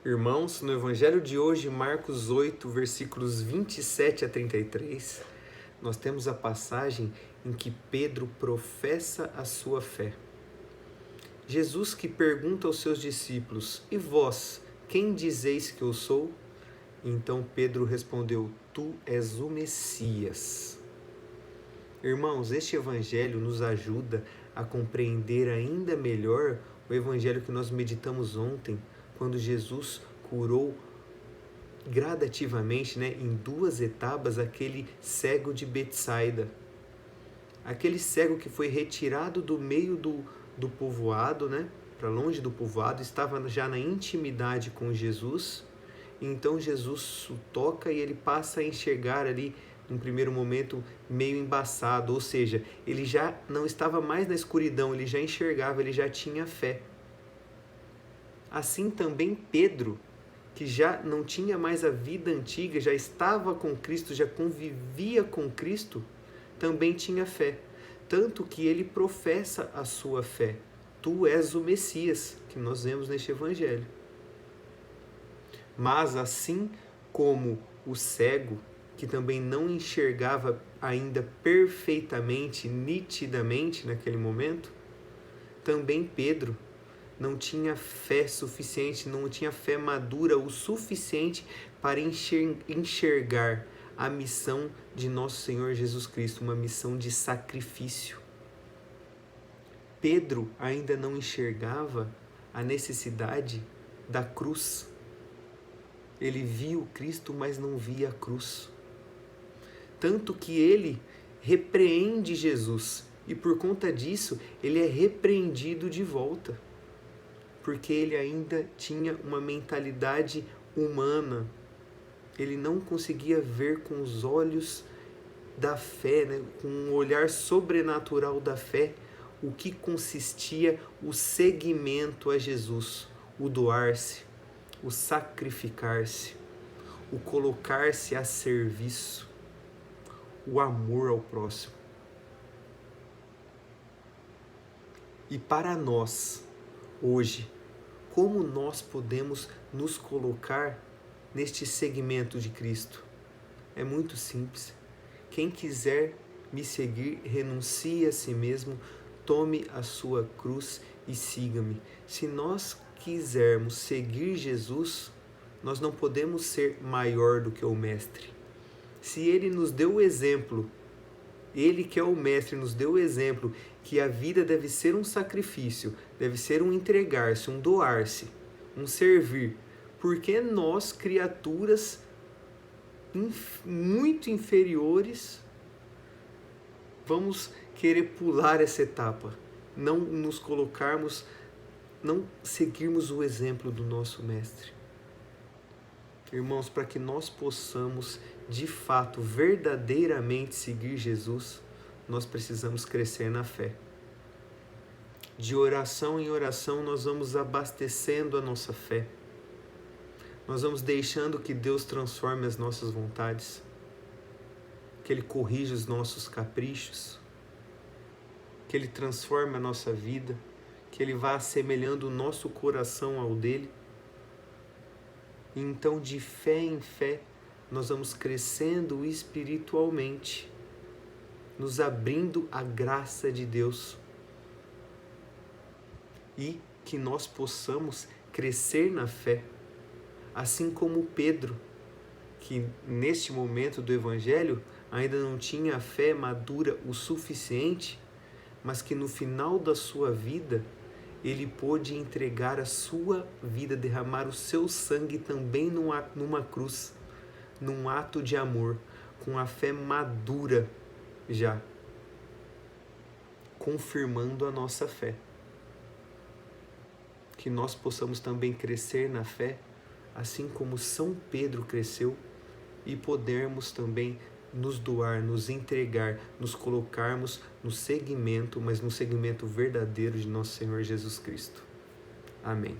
Irmãos, no Evangelho de hoje, Marcos 8, versículos 27 a 33, nós temos a passagem em que Pedro professa a sua fé. Jesus que pergunta aos seus discípulos: "E vós, quem dizeis que eu sou?" Então Pedro respondeu: "Tu és o Messias." Irmãos, este Evangelho nos ajuda a compreender ainda melhor o Evangelho que nós meditamos ontem, quando Jesus curou gradativamente, em 2 etapas, aquele cego de Betsaida. Aquele cego que foi retirado do meio do povoado, para longe do povoado, estava já na intimidade com Jesus. Então Jesus o toca e ele passa a enxergar ali, num primeiro momento, meio embaçado, ou seja, ele já não estava mais na escuridão, ele já enxergava, ele já tinha fé. Assim também Pedro, que já não tinha mais a vida antiga, já estava com Cristo, já convivia com Cristo, também tinha fé. Tanto que ele professa a sua fé. Tu és o Messias, que nós vemos neste Evangelho. Mas assim como o cego, que também não enxergava ainda perfeitamente, nitidamente naquele momento, também Pedro não tinha fé suficiente, não tinha fé madura o suficiente para enxergar a missão de nosso Senhor Jesus Cristo, uma missão de sacrifício. Pedro ainda não enxergava a necessidade da cruz. Ele viu Cristo, mas não via a cruz. Tanto que ele repreende Jesus e por conta disso ele é repreendido de volta. Porque ele ainda tinha uma mentalidade humana. Ele não conseguia ver com os olhos da fé, com um olhar sobrenatural da fé, o que consistia o seguimento a Jesus, o doar-se, o sacrificar-se, o colocar-se a serviço, o amor ao próximo. E para nós, hoje, como nós podemos nos colocar neste segmento de Cristo? É muito simples. Quem quiser me seguir, renuncie a si mesmo, tome a sua cruz e siga-me. Se nós quisermos seguir Jesus, nós não podemos ser maior do que o Mestre. Se ele nos deu o exemplo, ele que é o Mestre nos deu o exemplo que a vida deve ser um sacrifício, deve ser um entregar-se, um doar-se, um servir. Porque nós, criaturas muito inferiores, vamos querer pular essa etapa, não nos colocarmos, não seguirmos o exemplo do nosso Mestre. Irmãos, para que nós possamos, de fato, verdadeiramente seguir Jesus, nós precisamos crescer na fé. De oração em oração, nós vamos abastecendo a nossa fé. Nós vamos deixando que Deus transforme as nossas vontades, que Ele corrija os nossos caprichos, que Ele transforme a nossa vida, que Ele vá assemelhando o nosso coração ao dele. E então, de fé em fé, nós vamos crescendo espiritualmente, nos abrindo à graça de Deus. E que nós possamos crescer na fé, assim como Pedro, que neste momento do Evangelho ainda não tinha a fé madura o suficiente, mas que no final da sua vida ele pôde entregar a sua vida, derramar o seu sangue também numa cruz, num ato de amor, com a fé madura já, confirmando a nossa fé. Que nós possamos também crescer na fé, assim como São Pedro cresceu, e podermos também nos doar, nos entregar, nos colocarmos no seguimento, mas no seguimento verdadeiro de nosso Senhor Jesus Cristo. Amém.